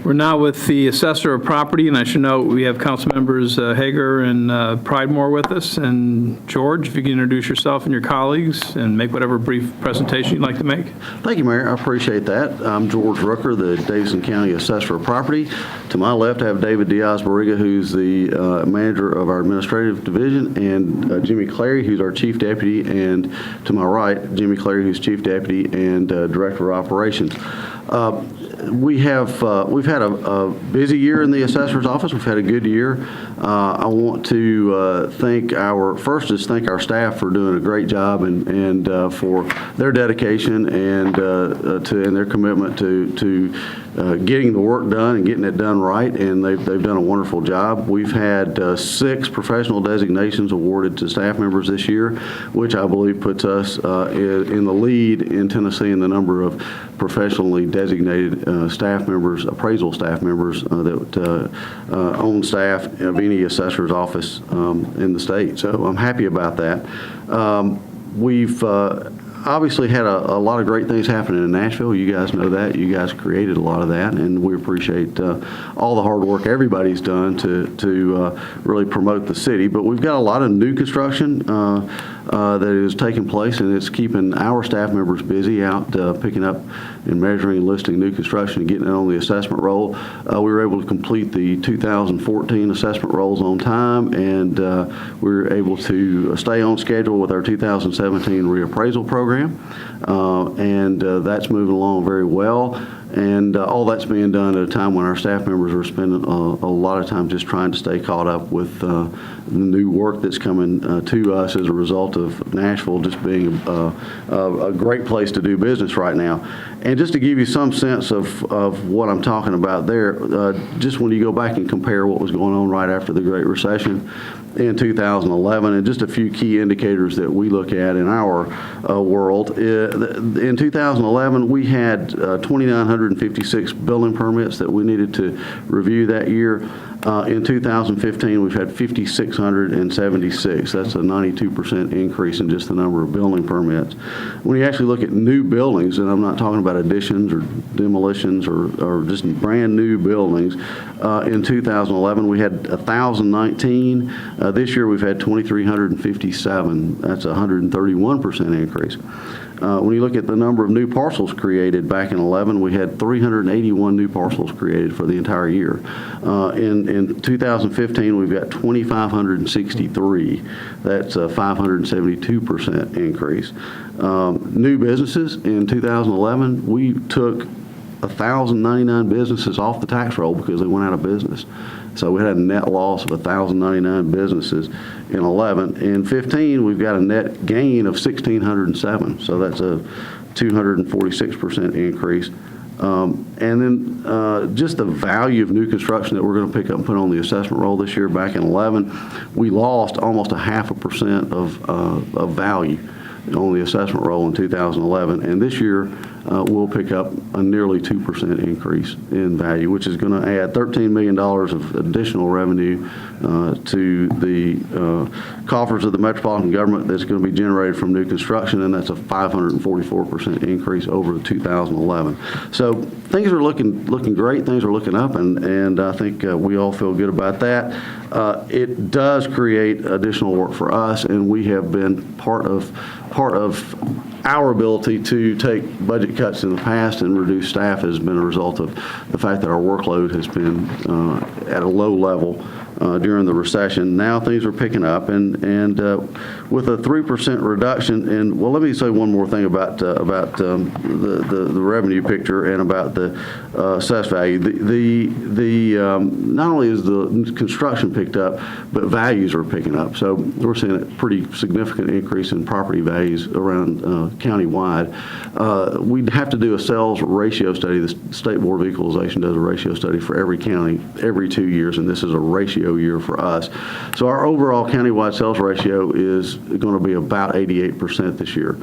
We're now with the Assessor of Property, and I should note we have Council Members Hager and Pridemore with us. And George, if you can introduce yourself and your colleagues and make whatever brief presentation you'd like to make. Thank you, Mayor. I appreciate that. I'm George Rooker, the Davidson County Assessor of Property. To my left, I have David Diaz-Barriga, who's the manager of our administrative division, and Jimmy Clary, who's our chief deputy, and to my right, Jimmy Clary, who's chief deputy and director of operations. We've had a busy year in the assessor's office. We've had a good year. I want to thank our staff for doing a great job and for their dedication and their commitment to getting the work done and getting it done right. And they've done a wonderful job. We've had 6 professional designations awarded to staff members this year, which I believe puts us in the lead in Tennessee in the number of professionally designated staff members, appraisal staff members that own staff of any assessor's office in the state. So I'm happy about that. We've obviously had a lot of great things happening in Nashville. You guys know that. You guys created a lot of that, and we appreciate all the hard work everybody's done to really promote the city. But we've got a lot of new construction that is taking place, and it's keeping our staff members busy out picking up and measuring and listing new construction and getting it on the assessment roll. We were able to complete the 2014 assessment rolls on time, and we were able to stay on schedule with our 2017 reappraisal program, and that's moving along very well. And all that's being done at a time when our staff members are spending a lot of time just trying to stay caught up with the new work that's coming to us as a result of Nashville just being a great place to do business right now. And just to give you some sense of what I'm talking about there, just when you go back and compare what was going on right after the Great Recession in 2011, and just a few key indicators that we look at in our world. In 2011, we had 2,956 building permits that we needed to review that year. In 2015, we've had 5,676. That's a 92% increase in just the number of building permits. When you actually look at new buildings, and I'm not talking about additions or demolitions or just brand new buildings, in 2011, we had 1,019. This year, we've had 2,357. That's a 131% increase. When you look at the number of new parcels created back in 11, we had 381 new parcels created for the entire year. In 2015, we've got 2,563. That's a 572% increase. New businesses in 2011, we took 1,099 businesses off the tax roll because they went out of business. So we had a net loss of 1,099 businesses in 11. In 15, we've got a net gain of 1,607. So that's a 246% increase. And then just the value of new construction that we're going to pick up and put on the assessment roll this year. Back in 11, we lost almost 0.5% of value on the assessment roll in 2011. And this year, we'll pick up a nearly 2% increase in value, which is going to add $13 million of additional revenue to the coffers of the metropolitan government that's going to be generated from new construction, and that's a 544% increase over 2011. So things are looking great. Things are looking up, and I think we all feel good about that. It does create additional work for us, and we have been part of our ability to take budget cuts in the past and reduce staff has been a result of the fact that our workload has been at a low level during the recession. Now things are picking up, and with a 3% reduction. And well, let me say one more thing about the revenue picture and about the assessed value. Not only is the construction picked up, but values are picking up. So we're seeing a pretty significant increase in property values around countywide. We'd have to do a sales ratio study. The State Board of Equalization does a ratio study for every county every 2 years, and this is a ratio year for us. So our overall countywide sales ratio is going to be about 88% this year.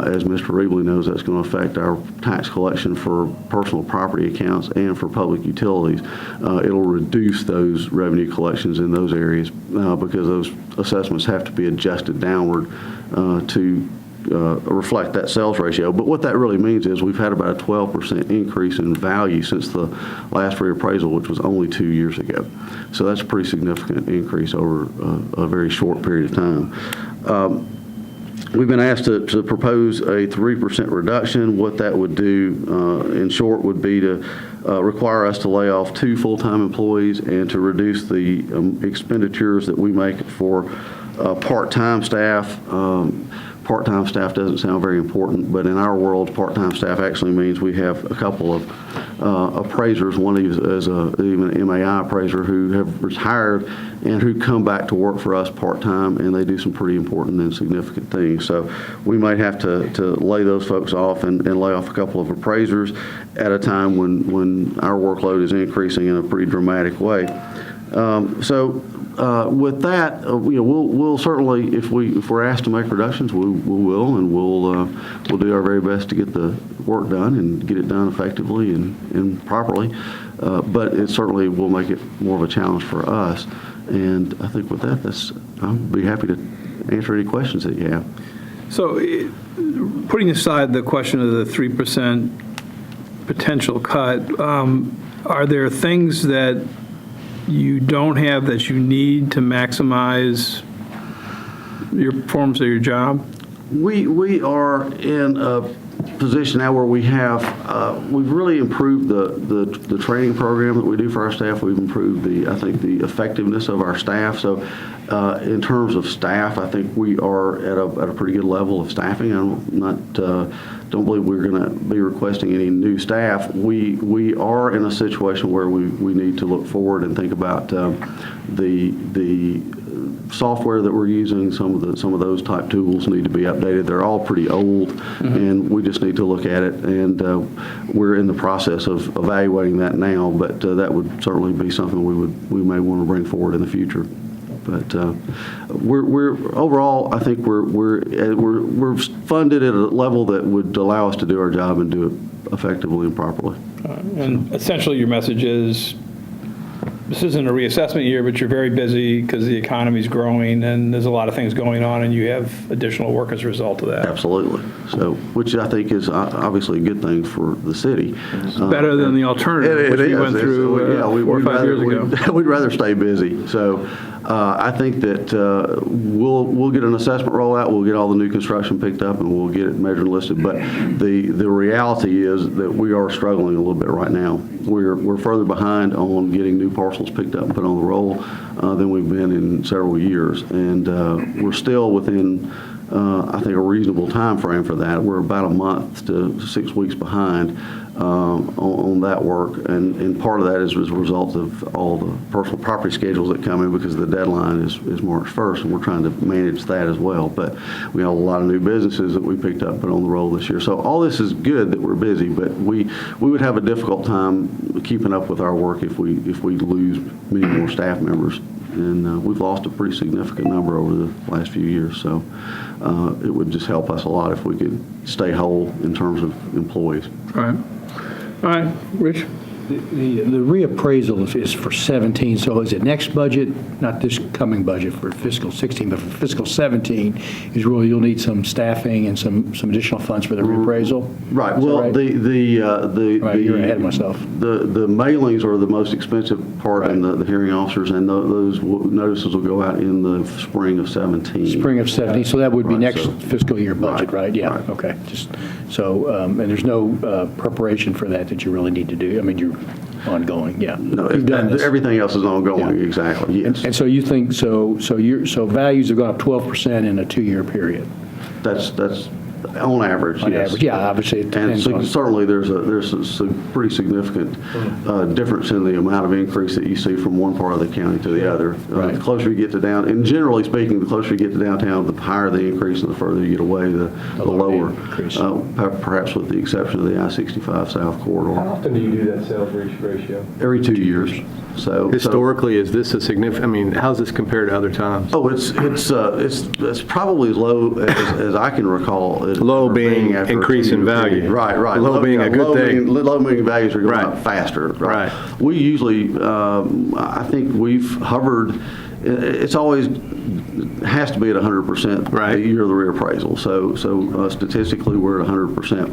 As Mr. Reebley knows, that's going to affect our tax collection for personal property accounts and for public utilities. It'll reduce those revenue collections in those areas because those assessments have to be adjusted downward to reflect that sales ratio. But what that really means is we've had about a 12% increase in value since the last reappraisal, which was only 2 years ago. So that's a pretty significant increase over a very short period of time. We've been asked to propose a 3% reduction. What that would do, in short, would be to require us to lay off 2 full-time employees and to reduce the expenditures that we make for part-time staff. Part-time staff doesn't sound very important, but in our world, part-time staff actually means we have a couple of appraisers. One is even an MAI appraiser who have retired and who come back to work for us part-time, and they do some pretty important and significant things. So we might have to lay those folks off and lay off a couple of appraisers at a time when our workload is increasing in a pretty dramatic way. With that, we'll certainly, if we're asked to make reductions, we will, and we'll do our very best to get the work done and get it done effectively and properly. But it certainly will make it more of a challenge for us. And I think with that, I'll be happy to answer any questions that you have. So, putting aside the question of the 3% potential cut, are there things that you don't have that you need to maximize your performance of your job? We are in a position now where we've really improved the training program that we do for our staff. We've improved I think the effectiveness of our staff. So in terms of staff, I think we are at a pretty good level of staffing. Don't believe we're going to be requesting any new staff. We are in a situation where we need to look forward and think about the software that we're using. Some of those type tools need to be updated. They're all pretty old, and we just need to look at it. And we're in the process of evaluating that now. But that would certainly be something we may want to bring forward in the future. But we're overall, I think we're funded at a level that would allow us to do our job and do it effectively and properly. And essentially, your message is, this isn't a reassessment year, but you're very busy because the economy's growing and there's a lot of things going on, and you have additional work as a result of that. Absolutely. So, which I think is obviously a good thing for the city. It's better than the alternative, which we went through 4 or 5 years ago. We'd rather stay busy. So I think that we'll get an assessment rollout, we'll get all the new construction picked up, and we'll get it measured and listed. But the reality is that we are struggling a little bit right now. We're further behind on getting new parcels picked up and put on the roll than we've been in several years. And we're still within, I think, a reasonable time frame for that. We're about a month to 6 weeks behind on that work, and part of that is as a result of all the personal property schedules that come in, because the deadline is March 1st, and we're trying to manage that as well. But we have a lot of new businesses that we picked up and put on the roll this year. So all this is good that we're busy, but we would have a difficult time keeping up with our work if we lose many more staff members. And we've lost a pretty significant number over the last few years. So it would just help us a lot if we could stay whole in terms of employees. All right, Rich? The reappraisal is for 17, so is it next budget, not this coming budget for fiscal 16, but for fiscal 17, is really you'll need some staffing and some additional funds for the reappraisal? Right. Is that Well, right? Right, you're ahead of myself. The mailings are the most expensive part, Right. in the hearing officers, and those notices will go out in the spring of 17. Spring of 17, so that would be Right, next so- fiscal year budget, Right, right? Yeah, right. okay. And there's no preparation for that you really need to do. I mean, you're ongoing, yeah. No, You've done this. everything else is ongoing, Yeah. exactly, yes. And so you think, so values have gone up 12% in a 2-year period? That's on average, On yes. average, yeah, obviously it And depends on. certainly there's a pretty significant difference in the amount of increase that you see from one part of the county to the other. Right. The closer you get to down, and generally speaking, the closer you get to downtown, the higher the increase, and the further you get away, the lower. increase. Perhaps with the exception of the I-65 South How corridor. often do you do that sales ratio? Every 2 years. So Historically, is this a significant, I mean, how's this compared to other times? Oh, it's probably as low as I can recall. it Low ever being after a increase in 2-year value. period. Right. Low being a good thing. Low being values are going Right. up faster. Right. We usually, I think we've hovered it's always, has to be at 100% Right. the year of the reappraisal. So statistically, we're at 100%.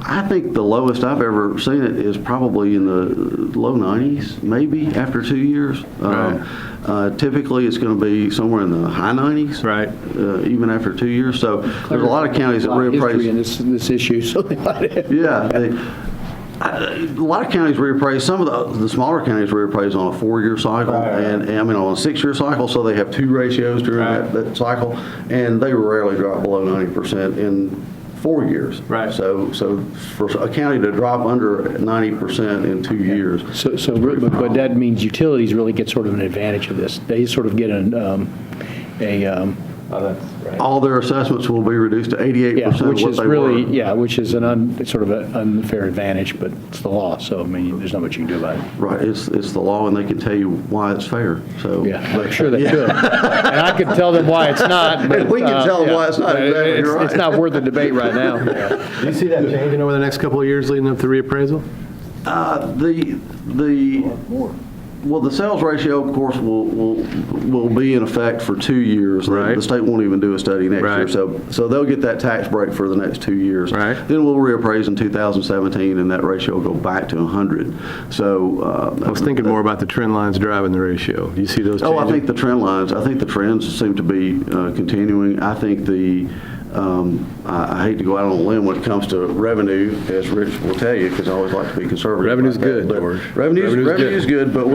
I think the lowest I've ever seen it is probably in the low 90s, maybe after 2 years. Typically, it's going to be somewhere in the high 90s, Right. even after 2 years. So there's a lot of counties that History in reappraise. this issue, so they might have. Yeah, a lot of counties reappraise. Some of the smaller counties reappraise on a 4-year cycle, and I mean on a 6-year cycle. So they have 2 ratios during that cycle, and they rarely drop below 90% in 4 years. Right. So for a county to drop under 90% in 2 years. But that means utilities really get sort of an advantage of this. They sort of get Oh, that's right. All their assessments will be reduced to 88% of which what is they really, were. which is sort of an unfair advantage, but it's the law, so I mean, there's not much you can do about it. Right. It's the law, and they can tell you why it's fair. So Yeah, I'm sure they could. And I could tell them why it's not. But, We can tell them why it's not. but Exactly, you're right. It's not worth the debate right now. Do you see that changing over the next couple of years leading up to reappraisal? Well, the sales ratio, of course, will be in effect for 2 years. Right. The state won't even do a study next year, Right. so they'll get that tax break for the next 2 years. Right. Then we'll reappraise in 2017, and that ratio will go back to 100. So I was thinking more about the trend lines driving the ratio. Do you see those changing? I think the trends seem to be continuing. I think I hate to go out on a limb when it comes to revenue, as Rich will tell you, because I always like to be conservative. Revenue's about that. good, But George. Revenue's Revenue's good, but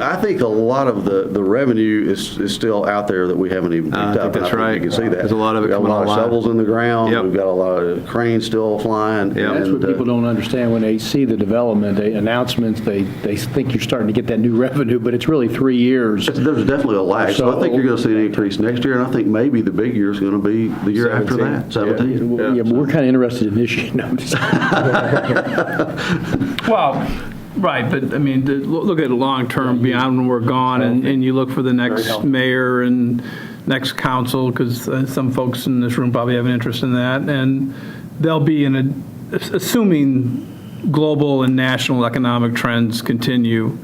I think a lot of the revenue is still out there that we haven't even picked I up. think that's and I right. You can see that. There's a lot of it We've got coming a lot of online. shovels in the ground. Yep. We've got a lot of cranes still flying. Yep. That's what people don't understand when they see the development, announcements, they think you're starting to get that new revenue, but it's really 3 years. There's definitely a lag. So I think you're going to see an increase next year, and I think maybe the big year is going to be the year after 17. that, 17. Yeah, but we're kind of interested in this year. No, I'm just- Well, right, but I mean, look at it long-term, beyond when we're gone, and you look for the next mayor and next council, because some folks in this room probably have an interest in that, and they'll be assuming global and national economic trends continue,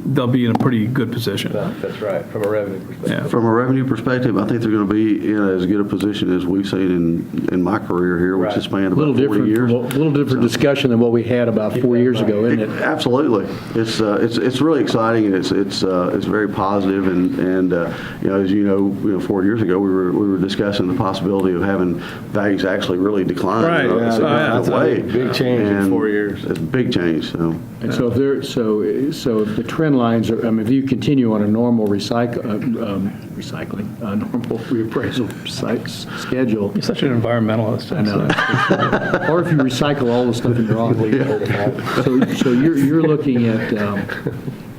they'll be in a pretty good position. That's right, from a revenue perspective. Yeah. From a revenue perspective, I think they're going to be in as good a position as we've seen in my career here, which has spanned a little about 40 years. different, a little different discussion than what we had about 4 years ago, isn't it? Absolutely, it's really exciting, and it's very positive, and as you know, 4 years ago we were discussing the possibility of having values actually really decline Right. in a significant That's a way. big change in And 4 years. It's a big change. So And so if the trend lines are, I mean, if you continue on a normal normal reappraisal schedule, You're such an environmentalist. I know. Or if you recycle all the stuff in your office. So you're looking at,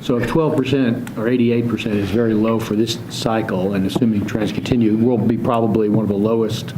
so if 12% or 88% is very low for this cycle, and assuming trends continue, we'll be probably one of the lowest,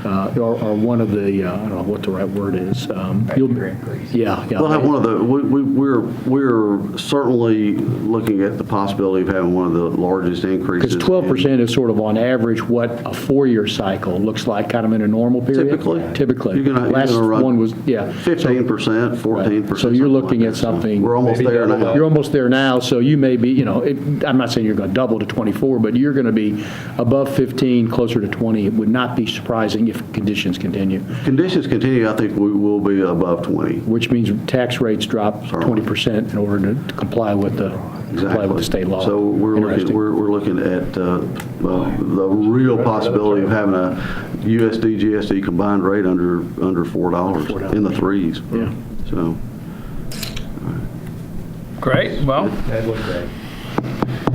or one of the, I don't know what the right word is. Yeah. we'll have one of the. We're certainly looking at the possibility of having one of the largest increases. Because 12% is sort of on average what a 4-year cycle looks like, kind of in a normal period. Typically. You're gonna Last run one was, 15%, 14%. So you're looking at something like that. something. We're almost there now. You're almost there now, so you may be, I'm not saying you're going to double to 24, but you're going to be above 15, closer to 20. It would not be surprising if conditions continue, Conditions continue, I think we will be above 20. which means tax rates drop 20% in order to comply with the state law. So we're Interesting. looking at the real possibility of having a USD GSD combined rate under $4 in the threes. Yeah. So Great, well, That looked great.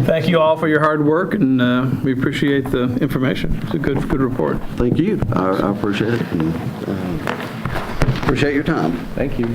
thank you all for your hard work, and we appreciate the information. It's a good report. thank you. I appreciate it. And, appreciate your time. Thank you.